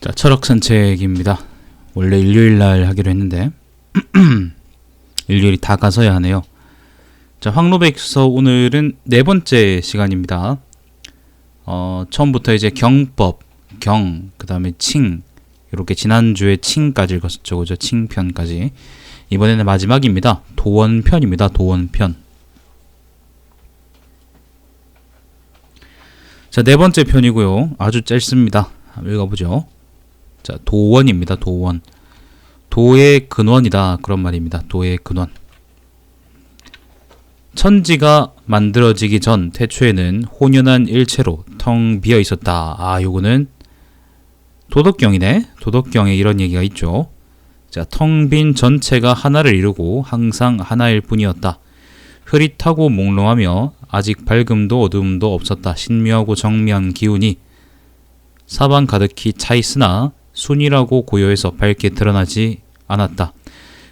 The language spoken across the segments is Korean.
자, 철학 산책입니다. 원래 일요일날 하기로 했는데 일요일이 다 가서야 하네요. 자, 황로백서 오늘은 네 번째 시간입니다. 처음부터 이제 경법, 그 다음에 칭, 이렇게 지난주에 칭까지 읽었었죠, 그죠? 칭편까지. 이번에는 마지막입니다. 도원편입니다. 도원편. 자, 네 번째 편이고요. 아주 짧습니다. 한번 읽어보죠. 자, 도원입니다. 도원. 도의 근원이다, 그런 말입니다. 도의 근원. 천지가 만들어지기 전 태초에는 혼연한 일체로 텅 비어 있었다. 요거는 도덕경이네. 도덕경에 이런 얘기가 있죠. 자, 텅 빈 전체가 하나를 이루고 항상 하나일 뿐이었다. 흐릿하고 몽롱하며 아직 밝음도 어두움도 없었다. 신묘하고 정미한 기운이 사방 가득히 차 있으나 순이라고 고요해서 밝게 드러나지 않았다.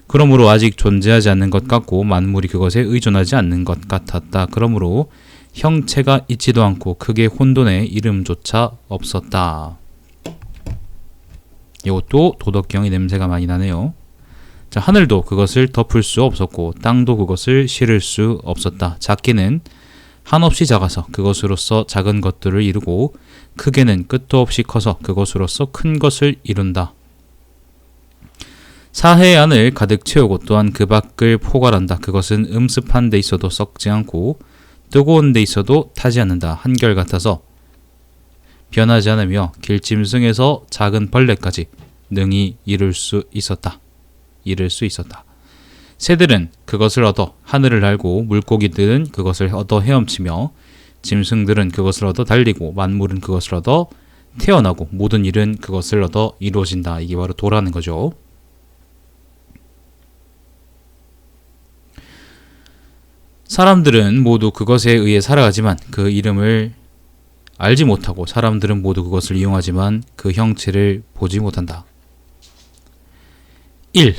그러므로 아직 존재하지 않는 것 같고 만물이 그것에 의존하지 않는 것 같았다. 그러므로 형체가 있지도 않고 크게 혼돈의 이름조차 없었다. 이것도 도덕경의 냄새가 많이 나네요. 자, 하늘도 그것을 덮을 수 없었고 땅도 그것을 실을 수 없었다. 작게는 한없이 작아서 그것으로서 작은 것들을 이루고 크게는 끝도 없이 커서 그것으로서 큰 것을 이룬다. 사해 안을 가득 채우고 또한 그 밖을 포괄한다. 그것은 음습한 데 있어도 썩지 않고 뜨거운 데 있어도 타지 않는다. 한결같아서 변하지 않으며 길짐승에서 작은 벌레까지 능히 이룰 수 있었다. 새들은 그것을 얻어 하늘을 날고 물고기들은 그것을 얻어 헤엄치며 짐승들은 그것을 얻어 달리고 만물은 그것을 얻어 태어나고 모든 일은 그것을 얻어 이루어진다. 이게 바로 도라는 거죠. 사람들은 모두 그것에 의해 살아가지만 그 이름을 알지 못하고 사람들은 모두 그것을 이용하지만 그 형체를 보지 못한다.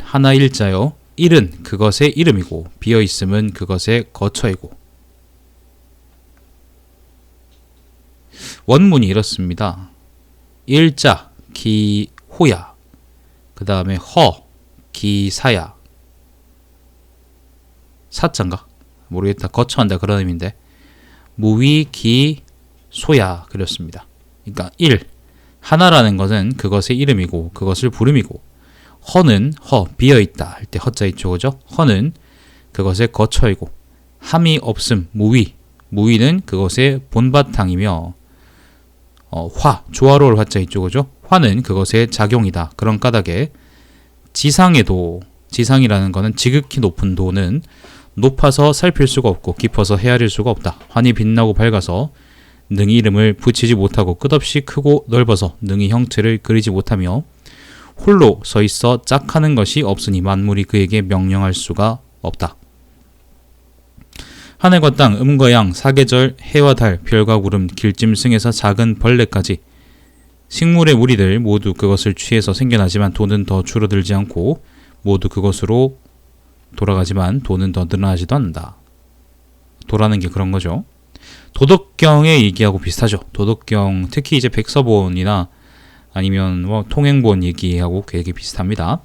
하나 일자요. 일은 그것의 이름이고 비어있음은 그것의 거처이고. 원문이 이렇습니다. 일자 기호야, 그 다음에 허 기사야, 사자인가? 모르겠다. 거처한다 그런 의미인데 무위 기 소야 그렸습니다. 그러니까 하나라는 것은 그것의 이름이고 그것을 부름이고, 허는 비어있다 할 때 허자 있죠, 그죠? 허는 그것의 거처이고, 함이 없음 무위는 그것의 본바탕이며, 조화로울 화자 있죠, 그죠? 화는 그것의 작용이다. 그런 까닭에 지상이라는 것은 지극히 높은 도는 높아서 살필 수가 없고 깊어서 헤아릴 수가 없다. 환히 빛나고 밝아서 능히 이름을 붙이지 못하고 끝없이 크고 넓어서 능히 형체를 그리지 못하며 홀로 서 있어 짝하는 것이 없으니 만물이 그에게 명령할 수가 없다. 하늘과 땅, 음과 양, 사계절, 해와 달, 별과 구름, 길짐승에서 작은 벌레까지 식물의 무리들 모두 그것을 취해서 생겨나지만 돈은 더 줄어들지 않고 모두 그것으로 돌아가지만 돈은 더 늘어나지도 않는다. 도라는 게 그런 거죠. 도덕경의 얘기하고 비슷하죠. 도덕경, 특히 이제 백서본이나 아니면 통행본 얘기하고 되게 비슷합니다.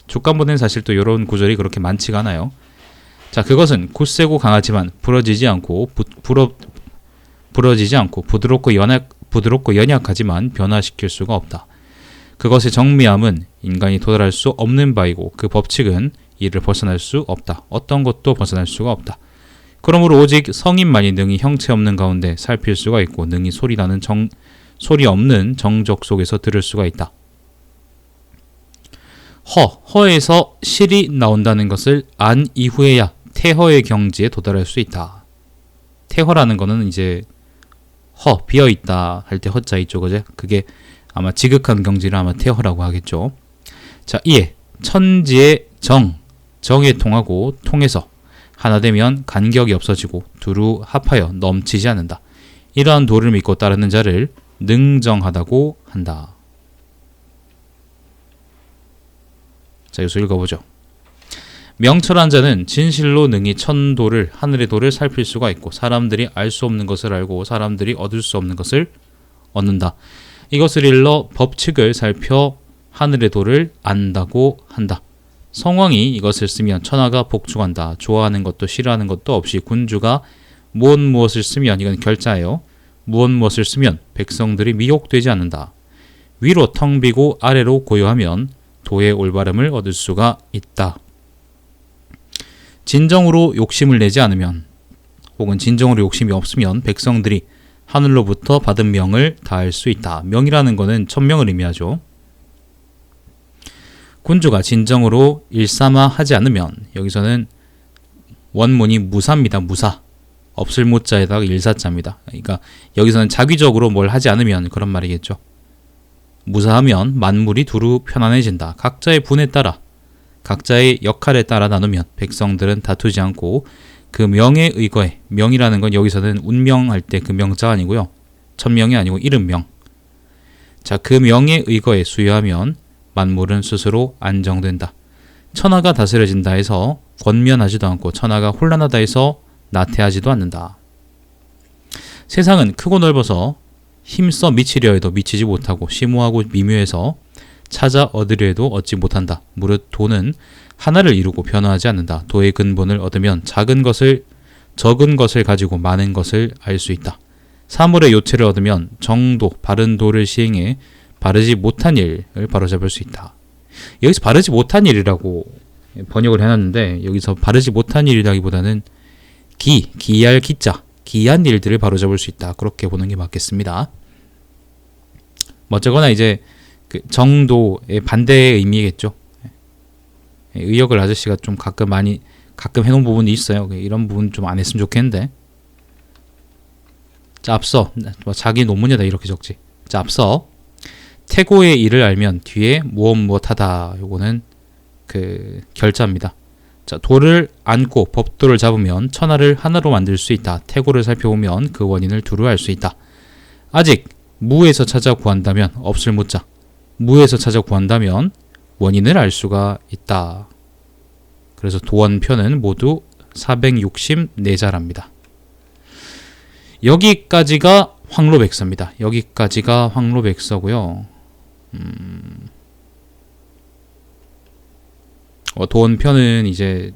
족간본에는 사실 또 이런 구절이 그렇게 많지가 않아요. 자, 그것은 굳세고 강하지만 부러지지 않고 부드럽고 연약하지만 변화시킬 수가 없다. 그것의 정미함은 인간이 도달할 수 없는 바이고 그 법칙은 이를 벗어날 수 없다. 어떤 것도 벗어날 수가 없다. 그러므로 오직 성인만이 능히 형체 없는 가운데 살필 수가 있고 능히 소리 없는 정적 속에서 들을 수가 있다. 허에서 실이 나온다는 것을 안 이후에야 태허의 경지에 도달할 수 있다. 태허라는 거는 이제 비어있다 할 때 허자 있죠, 그제? 그게 아마 지극한 경지를 아마 태허라고 하겠죠. 자, 이에 천지의 정에 통하고 통해서 하나 되면 간격이 없어지고 두루 합하여 넘치지 않는다. 이러한 도를 믿고 따르는 자를 능정하다고 한다. 자, 여기서 읽어보죠. 명철한 자는 진실로 능히 천도를, 하늘의 도를 살필 수가 있고 사람들이 알 수 없는 것을 알고 사람들이 얻을 수 없는 것을 얻는다. 이것을 일러 법칙을 살펴 하늘의 도를 안다고 한다. 성왕이 이것을 쓰면 천하가 복종한다. 좋아하는 것도 싫어하는 것도 없이 군주가 무엇을 쓰면, 이건 결자예요. 무엇을 쓰면 백성들이 미혹되지 않는다. 위로 텅 비고 아래로 고요하면 도의 올바름을 얻을 수가 있다. 진정으로 욕심을 내지 않으면, 혹은 진정으로 욕심이 없으면 백성들이 하늘로부터 받은 명을 다할 수 있다. 명이라는 것은 천명을 의미하죠. 군주가 진정으로 일삼아 하지 않으면, 여기서는 원문이 무사입니다. 무사. 없을 못자에다가 일사자입니다. 그러니까 여기서는 자기적으로 뭘 하지 않으면 그런 말이겠죠. 무사하면 만물이 두루 편안해진다. 각자의 분에 따라, 각자의 역할에 따라 나누면 백성들은 다투지 않고 그 명에 의거해, 명이라는 건 여기서는 운명할 때 그 명자가 아니고요. 천명이 아니고 이름명. 자, 그 명에 의거해 수여하면 만물은 스스로 안정된다. 천하가 다스려진다 해서 권면하지도 않고 천하가 혼란하다 해서 나태하지도 않는다. 세상은 크고 넓어서 힘써 미치려 해도 미치지 못하고 심오하고 미묘해서 찾아 얻으려 해도 얻지 못한다. 무릇 도는 하나를 이루고 변화하지 않는다. 도의 근본을 얻으면 적은 것을 가지고 많은 것을 알 수 있다. 사물의 요체를 얻으면 정도, 바른 도를 시행해 바르지 못한 일을 바로잡을 수 있다. 여기서 바르지 못한 일이라고 번역을 해놨는데, 여기서 바르지 못한 일이라기보다는 기이할 기자, 기이한 일들을 바로잡을 수 있다. 그렇게 보는 게 맞겠습니다. 어쩌거나 이제 그 정도의 반대의 의미겠죠. 의역을 아저씨가 좀 가끔 해놓은 부분이 있어요. 이런 부분 좀 안 했으면 좋겠는데. 자, 앞서 자기 논문에다 이렇게 적지. 자, 앞서 태고의 일을 알면 뒤에 무엇하다. 요거는 그 결자입니다. 자, 도를 안고 법도를 잡으면 천하를 하나로 만들 수 있다. 태고를 살펴보면 그 원인을 두루 알 수 있다. 아직 무에서 찾아 구한다면, 없을 무자, 무에서 찾아 구한다면 원인을 알 수가 있다. 그래서 도원편은 모두 464자랍니다. 여기까지가 황로백서입니다. 여기까지가 황로백서고요. 도원편은 이제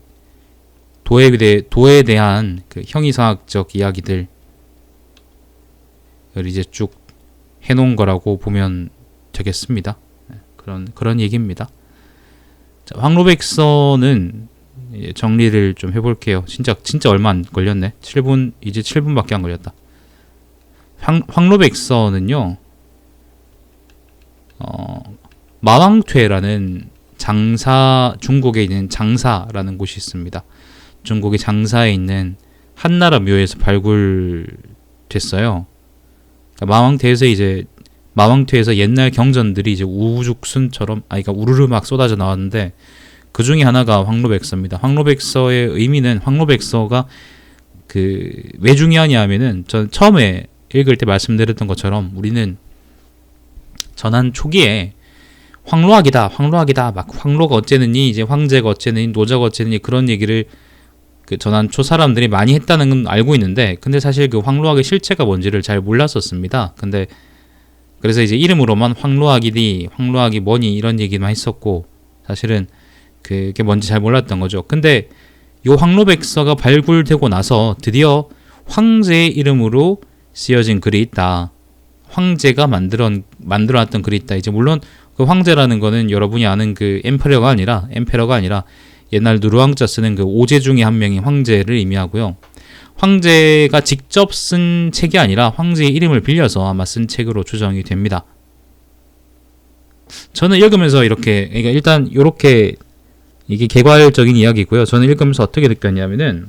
도에 대한 그 형이상학적 이야기들을 이제 쭉 해놓은 거라고 보면 되겠습니다. 그런 얘기입니다. 자, 황로백서는 정리를 좀 해볼게요. 진짜 얼마 안 걸렸네. 7분, 이제 7분밖에 안 걸렸다. 황로백서는요, 마왕퇴라는 중국에 있는 장사라는 곳이 있습니다. 중국의 장사에 있는 한나라 묘에서 발굴됐어요. 그러니까 마왕퇴에서 옛날 경전들이 이제 우죽순처럼, 그러니까 우르르 막 쏟아져 나왔는데, 그 중에 하나가 황로백서입니다. 황로백서의 의미는, 황로백서가 왜 중요하냐 하면은, 전 처음에 읽을 때 말씀드렸던 것처럼 우리는 전한 초기에 황로학이다, 막 황로가 어째느니, 이제 황제가 어째느니, 노자가 어째느니, 그런 얘기를 그 전한 초 사람들이 많이 했다는 건 알고 있는데, 근데 사실 그 황로학의 실체가 뭔지를 잘 몰랐었습니다. 근데 그래서 이제 이름으로만 황로학이 뭐니 이런 얘기만 했었고, 사실은 그게 뭔지 잘 몰랐던 거죠. 근데 요 황로백서가 발굴되고 나서 드디어 황제의 이름으로 쓰여진 글이 있다. 황제가 만들어놨던 글이 있다. 이제 물론 그 황제라는 거는 여러분이 아는 그 엠페러가 아니라 옛날 누르왕자 쓰는 그 오제 중에 한 명이 황제를 의미하고요. 황제가 직접 쓴 책이 아니라 황제의 이름을 빌려서 아마 쓴 책으로 추정이 됩니다. 저는 읽으면서 그러니까 일단 이렇게, 이게 개괄적인 이야기고요. 저는 읽으면서 어떻게 느꼈냐면은,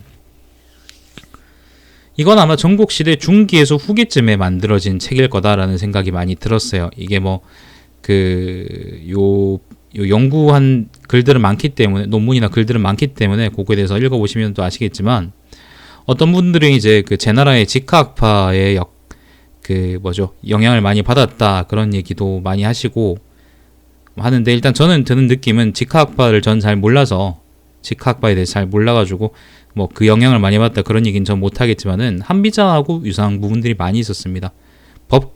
이건 아마 전국시대 중기에서 후기쯤에 만들어진 책일 거다라는 생각이 많이 들었어요. 이게 연구한 글들은 많기 때문에, 논문이나 글들은 많기 때문에 그거에 대해서 읽어보시면 또 아시겠지만, 어떤 분들은 이제 그 제나라의 직화학파의 영향을 많이 받았다, 그런 얘기도 많이 하시고 하는데, 일단 저는 드는 느낌은 직화학파를 전 잘 몰라서, 직화학파에 대해서 잘 몰라가지고 그 영향을 많이 받았다 그런 얘기는 전 못하겠지만은, 한비자하고 유사한 부분들이 많이 있었습니다.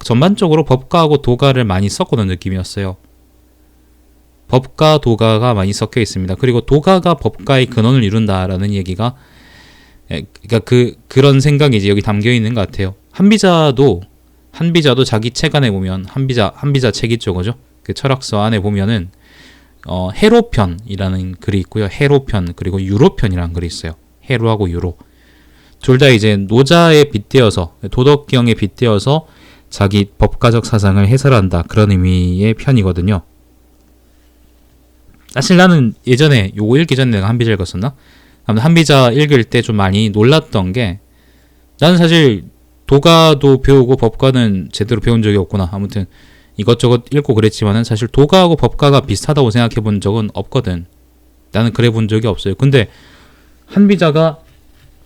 전반적으로 법가하고 도가를 많이 섞어놓은 느낌이었어요. 법가 도가가 많이 섞여 있습니다. 그리고 도가가 법가의 근원을 이룬다라는 얘기가, 그러니까 그런 생각이 이제 여기 담겨 있는 것 같아요. 한비자도 자기 책 안에 보면 한비자 책 있죠, 그죠? 그 철학서 안에 보면은 해로편이라는 글이 있고요. 해로편, 그리고 유로편이라는 글이 있어요. 해로하고 유로. 둘 다 이제 노자에 빗대어서, 도덕경에 빗대어서 자기 법가적 사상을 해설한다, 그런 의미의 편이거든요. 사실 나는 예전에 요거 읽기 전에 내가 한비자 읽었었나? 아무튼 한비자 읽을 때 좀 많이 놀랐던 게, 나는 사실 도가도 배우고 법가는 제대로 배운 적이 없구나. 아무튼 이것저것 읽고 그랬지만은 사실 도가하고 법가가 비슷하다고 생각해 본 적은 없거든. 나는 그래 본 적이 없어요. 근데 한비자가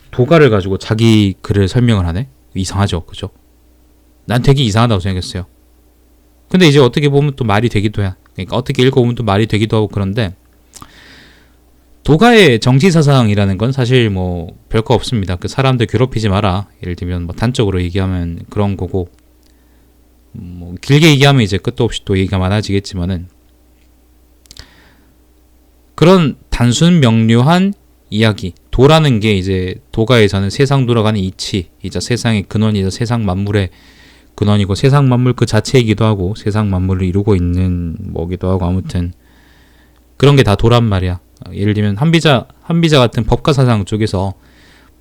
도가를 가지고 자기 글을 설명을 하네? 이상하죠, 그죠? 난 되게 이상하다고 생각했어요. 근데 이제 어떻게 보면 또 말이 되기도 해. 그러니까 어떻게 읽어보면 또 말이 되기도 하고. 그런데 도가의 정치사상이라는 건 사실 뭐 별거 없습니다. 그 사람들 괴롭히지 마라, 예를 들면 뭐 단적으로 얘기하면 그런 거고, 뭐 길게 얘기하면 이제 끝도 없이 또 얘기가 많아지겠지만은, 그런 단순 명료한 이야기, 도라는 게 이제 도가에서는 세상 돌아가는 이치이자 세상의 근원이자 세상 만물의 근원이고, 세상 만물 그 자체이기도 하고, 세상 만물을 이루고 있는 뭐기도 하고, 아무튼 그런 게 다 도란 말이야. 예를 들면 한비자 같은 법가 사상 쪽에서,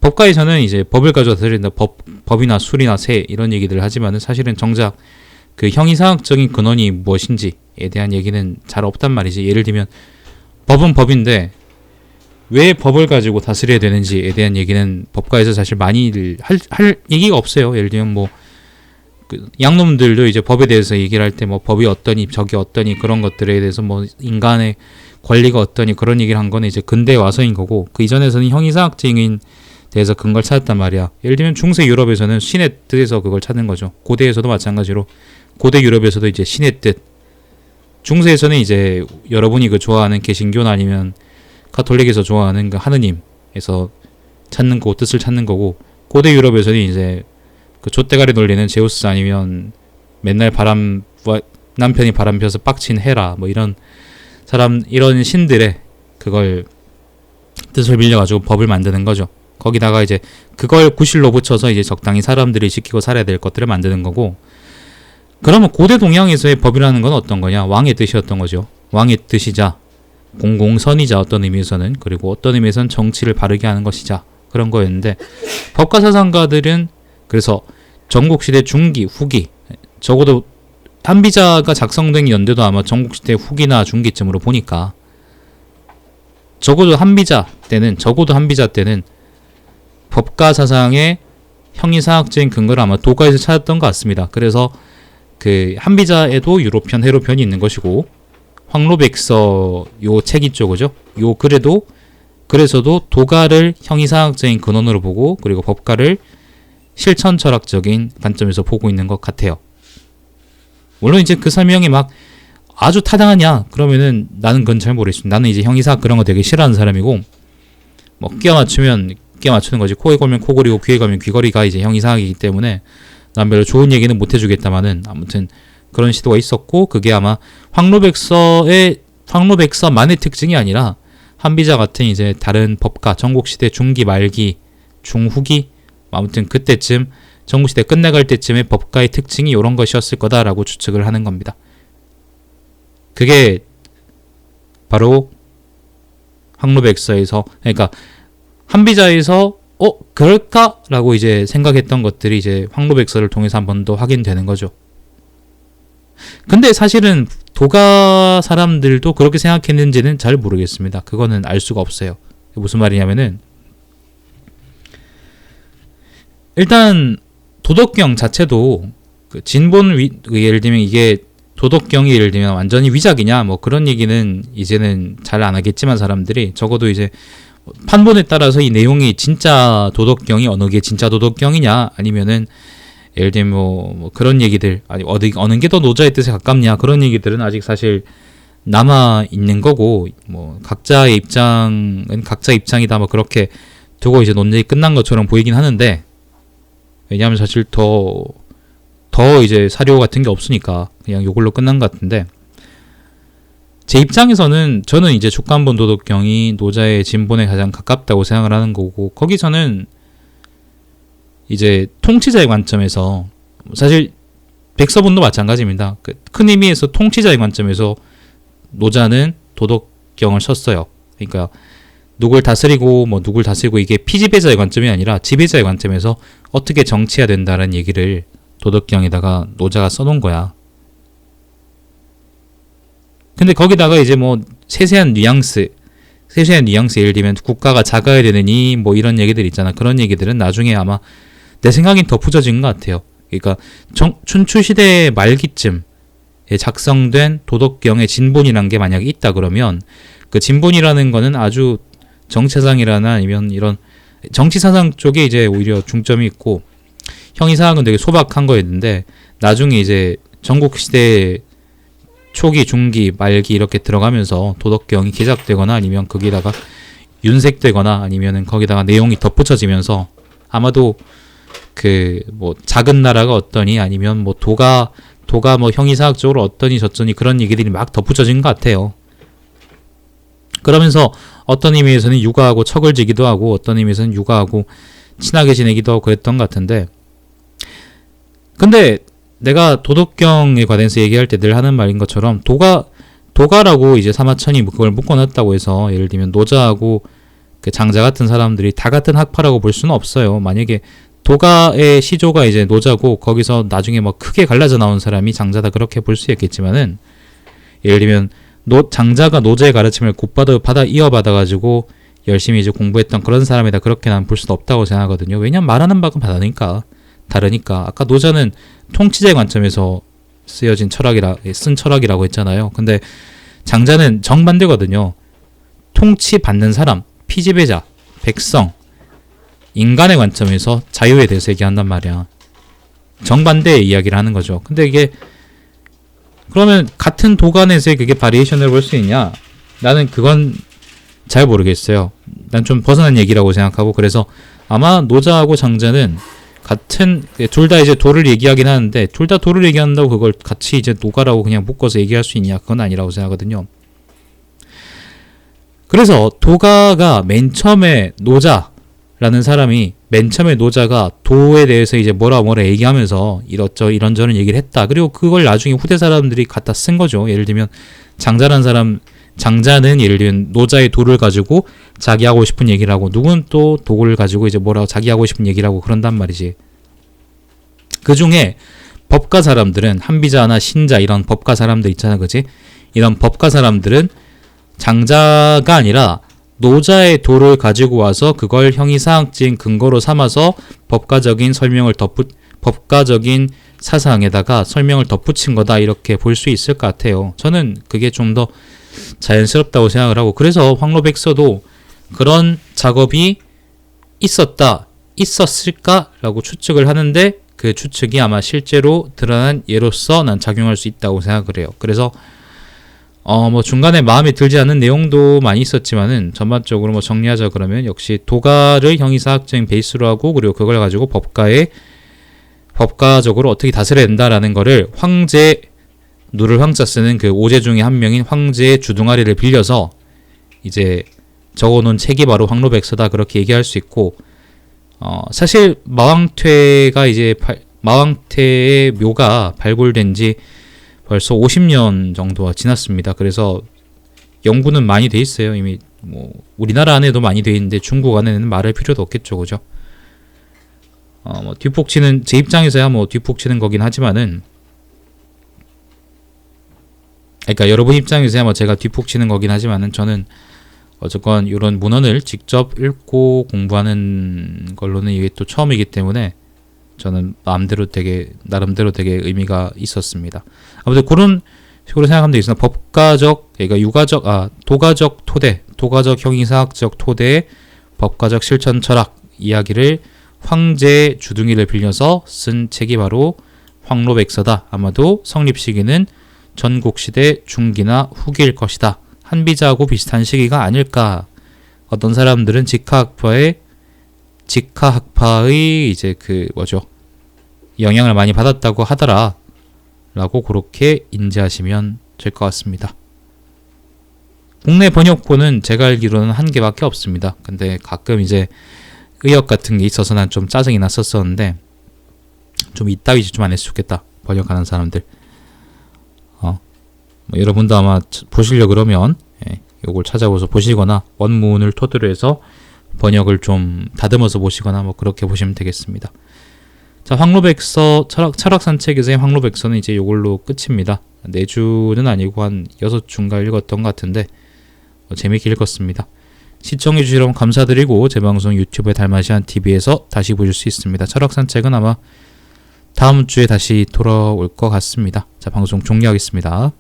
법가에서는 이제 법을 가지고 다스린다, 법이나 술이나 세, 이런 얘기들을 하지만은 사실은 정작 그 형이상학적인 근원이 무엇인지에 대한 얘기는 잘 없단 말이지. 예를 들면 법은 법인데 왜 법을 가지고 다스려야 되는지에 대한 얘기는 법가에서 사실 많이 할 얘기가 없어요. 예를 들면 뭐 그 양놈들도 이제 법에 대해서 얘기를 할 때 뭐 법이 어떠니 저기 어떠니 그런 것들에 대해서 뭐 인간의 권리가 어떠니 그런 얘기를 한 거는 이제 근대에 와서인 거고, 그 이전에서는 형이상학적인 대해서 근거를 찾았단 말이야. 예를 들면 중세 유럽에서는 신의 뜻에서 그걸 찾는 거죠. 고대에서도 마찬가지로 고대 유럽에서도 이제 신의 뜻, 중세에서는 이제 여러분이 그 좋아하는 개신교나 아니면 가톨릭에서 좋아하는 그 하느님에서 찾는 거, 뜻을 찾는 거고, 고대 유럽에서는 이제 그 좆대가리 놀리는 제우스 아니면 맨날 남편이 바람 피워서 빡친 헤라, 뭐 이런 사람, 이런 신들의 그걸 뜻을 빌려가지고 법을 만드는 거죠. 거기다가 이제 그걸 구실로 붙여서 이제 적당히 사람들이 지키고 살아야 될 것들을 만드는 거고, 그러면 고대 동양에서의 법이라는 건 어떤 거냐? 왕의 뜻이었던 거죠. 왕의 뜻이자 공공선이자 어떤 의미에서는, 그리고 어떤 의미에서는 정치를 바르게 하는 것이자, 그런 거였는데, 법가 사상가들은 그래서 전국시대 중기, 후기, 적어도 한비자가 작성된 연대도 아마 전국시대 후기나 중기쯤으로 보니까 적어도 한비자 때는 법가 사상의 형이상학적인 근거를 아마 도가에서 찾았던 것 같습니다. 그래서 그 한비자에도 유로편, 해로편이 있는 것이고, 황로백서 요 책 있죠, 그죠? 요 그래서도 도가를 형이상학적인 근원으로 보고, 그리고 법가를 실천 철학적인 관점에서 보고 있는 것 같아요. 물론 이제 그 설명이 막 아주 타당하냐 그러면은 나는 그건 잘 모르겠습니다. 나는 이제 형이상학 그런 거 되게 싫어하는 사람이고, 뭐 끼워 맞추는 거지. 코에 걸면 코걸이고 귀에 걸면 귀걸이가 이제 형이상학이기 때문에 난 별로 좋은 얘기는 못 해주겠다마는, 아무튼 그런 시도가 있었고, 그게 아마 황로백서만의 특징이 아니라 한비자 같은 이제 다른 법가, 전국시대 중기 말기 중후기, 아무튼 그때쯤 전국시대 끝나갈 때쯤에 법가의 특징이 이런 것이었을 거다라고 추측을 하는 겁니다. 그게 바로 황로백서에서, 그러니까 한비자에서 그럴까라고 이제 생각했던 것들이 이제 황로백서를 통해서 한 번 더 확인되는 거죠. 근데 사실은 도가 사람들도 그렇게 생각했는지는 잘 모르겠습니다. 그거는 알 수가 없어요. 무슨 말이냐면은, 일단 도덕경 자체도 그 예를 들면 이게 도덕경이 예를 들면 완전히 위작이냐 뭐 그런 얘기는 이제는 잘 안 하겠지만, 사람들이 적어도 이제 판본에 따라서 이 내용이 진짜 도덕경이 어느 게 진짜 도덕경이냐, 아니면은 예를 들면 뭐 그런 얘기들, 아니 어느 게 더 노자의 뜻에 가깝냐, 그런 얘기들은 아직 사실 남아 있는 거고, 뭐 각자의 입장은 각자 입장이다 뭐 그렇게 두고 이제 논쟁이 끝난 것처럼 보이긴 하는데, 왜냐하면 사실 더 더 이제 사료 같은 게 없으니까 그냥 요걸로 끝난 것 같은데, 제 입장에서는 저는 이제 주간본 도덕경이 노자의 진본에 가장 가깝다고 생각을 하는 거고, 거기서는 이제 통치자의 관점에서, 사실 백서본도 마찬가지입니다. 큰 의미에서 통치자의 관점에서 노자는 도덕경을 썼어요. 그러니까 누굴 다스리고 뭐 누굴 다스리고, 이게 피지배자의 관점이 아니라 지배자의 관점에서 어떻게 정치해야 된다는 얘기를 도덕경에다가 노자가 써놓은 거야. 근데 거기다가 이제 뭐 세세한 뉘앙스, 예를 들면 국가가 작아야 되느니 뭐 이런 얘기들 있잖아. 그런 얘기들은 나중에 아마 내 생각엔 덧붙여진 것 같아요. 그러니까 춘추시대 말기쯤에 작성된 도덕경의 진본이라는 게 만약에 있다 그러면, 그 진본이라는 거는 아주 정치사상이라나 아니면 이런 정치사상 쪽에 이제 오히려 중점이 있고, 형이사학은 되게 소박한 거였는데, 나중에 이제 전국시대 초기, 중기, 말기 이렇게 들어가면서 도덕경이 개작되거나 아니면 거기다가 윤색되거나 아니면은 거기다가 내용이 덧붙여지면서, 아마도 그 뭐 작은 나라가 어떠니 아니면 뭐 도가 뭐 형이사학적으로 어떠니 저쩌니 그런 얘기들이 막 덧붙여진 것 같아요. 그러면서 어떤 의미에서는 육아하고 척을 지기도 하고, 어떤 의미에서는 육아하고 친하게 지내기도 하고 그랬던 것 같은데, 근데 내가 도덕경에 관해서 얘기할 때 늘 하는 말인 것처럼, 도가라고 이제 사마천이 그걸 묶어놨다고 해서 예를 들면 노자하고 그 장자 같은 사람들이 다 같은 학파라고 볼 수는 없어요. 만약에 도가의 시조가 이제 노자고 거기서 나중에 뭐 크게 갈라져 나온 사람이 장자다, 그렇게 볼 수 있겠지만은, 예를 들면 장자가 노자의 가르침을 곧바로 이어받아가지고 열심히 이제 공부했던 그런 사람이다, 그렇게 난 볼 수는 없다고 생각하거든요. 왜냐면 말하는 바가 다르니까. 아까 노자는 통치자의 관점에서 쓴 철학이라고 했잖아요. 근데 장자는 정반대거든요. 통치받는 사람, 피지배자, 백성, 인간의 관점에서 자유에 대해서 얘기한단 말이야. 정반대의 이야기를 하는 거죠. 근데 이게 그러면 같은 도간에서의 그게 바리에이션을 볼 수 있냐? 나는 그건 잘 모르겠어요. 난 좀 벗어난 얘기라고 생각하고, 그래서 아마 노자하고 장자는 같은, 둘 다 이제 도를 얘기하긴 하는데, 둘 다 도를 얘기한다고 그걸 같이 이제 노가라고 그냥 묶어서 얘기할 수 있냐? 그건 아니라고 생각하거든요. 그래서 도가가 맨 처음에 노자라는 사람이, 맨 처음에 노자가 도에 대해서 이제 뭐라 얘기하면서 이런저런 얘기를 했다. 그리고 그걸 나중에 후대 사람들이 갖다 쓴 거죠. 예를 들면 장자는 예를 들면 노자의 도를 가지고 자기 하고 싶은 얘기를 하고, 누구는 또 도를 가지고 이제 자기 하고 싶은 얘기를 하고 그런단 말이지. 그 중에 법가 사람들은, 한비자나 신자 이런 법가 사람들 있잖아, 그지? 이런 법가 사람들은 장자가 아니라 노자의 도를 가지고 와서 그걸 형이사학적인 근거로 삼아서 법가적인 사상에다가 설명을 덧붙인 거다, 이렇게 볼 수 있을 것 같아요. 저는 그게 좀 더 자연스럽다고 생각을 하고, 그래서 황로백서도 그런 작업이 있었을까라고 추측을 하는데, 그 추측이 아마 실제로 드러난 예로서 난 작용할 수 있다고 생각을 해요. 그래서 뭐 중간에 마음에 들지 않는 내용도 많이 있었지만은, 전반적으로 뭐 정리하자 그러면 역시 도가를 형이사학적인 베이스로 하고, 그리고 그걸 가지고 법가적으로 어떻게 다스려야 된다라는 거를 누를 황자 쓰는 그 오제 중에 한 명인 황제의 주둥아리를 빌려서 이제 적어놓은 책이 바로 황로백서다, 그렇게 얘기할 수 있고, 사실 마왕퇴의 묘가 발굴된 지 벌써 50년 정도가 지났습니다. 그래서 연구는 많이 돼 있어요. 이미 뭐 우리나라 안에도 많이 돼 있는데 중국 안에는 말할 필요도 없겠죠, 그죠? 뭐 뒷북치는, 제 입장에서야 뭐 뒷북치는 거긴 하지만은, 그러니까 여러분 입장에서야 뭐 제가 뒷북치는 거긴 하지만은, 저는 어쨌건 이런 문헌을 직접 읽고 공부하는 걸로는 이게 또 처음이기 때문에 저는 나름대로 되게 의미가 있었습니다. 아무튼 그런 식으로 생각하면 되겠습니다. 그러니까 도가적 토대, 도가적 형이사학적 토대의 법가적 실천 철학 이야기를 황제의 주둥이를 빌려서 쓴 책이 바로 황로백서다. 아마도 성립 시기는 전국시대 중기나 후기일 것이다. 한비자하고 비슷한 시기가 아닐까. 어떤 사람들은 직하학파의 이제 영향을 많이 받았다고 하더라 라고 그렇게 인지하시면 될 것 같습니다. 국내 번역본은 제가 알기로는 한 개밖에 없습니다. 근데 가끔 이제 의역 같은 게 있어서 난 좀 짜증이 났었었는데 좀 이따위 좀 안 했으면 좋겠다. 번역하는 사람들. 뭐 여러분도 아마 보시려 그러면 요걸 찾아보서 보시거나 원문을 토대로 해서 번역을 좀 다듬어서 보시거나 뭐 그렇게 보시면 되겠습니다. 자, 황로백서 철학산책에서의 황로백서는 이제 요걸로 끝입니다. 4주는 아니고 한 6주인가 읽었던 것 같은데 재미있게 읽었습니다. 시청해주시면 감사드리고 제 방송 유튜브에 달마시안TV에서 다시 보실 수 있습니다. 철학산책은 아마 다음 주에 다시 돌아올 것 같습니다. 자, 방송 종료하겠습니다.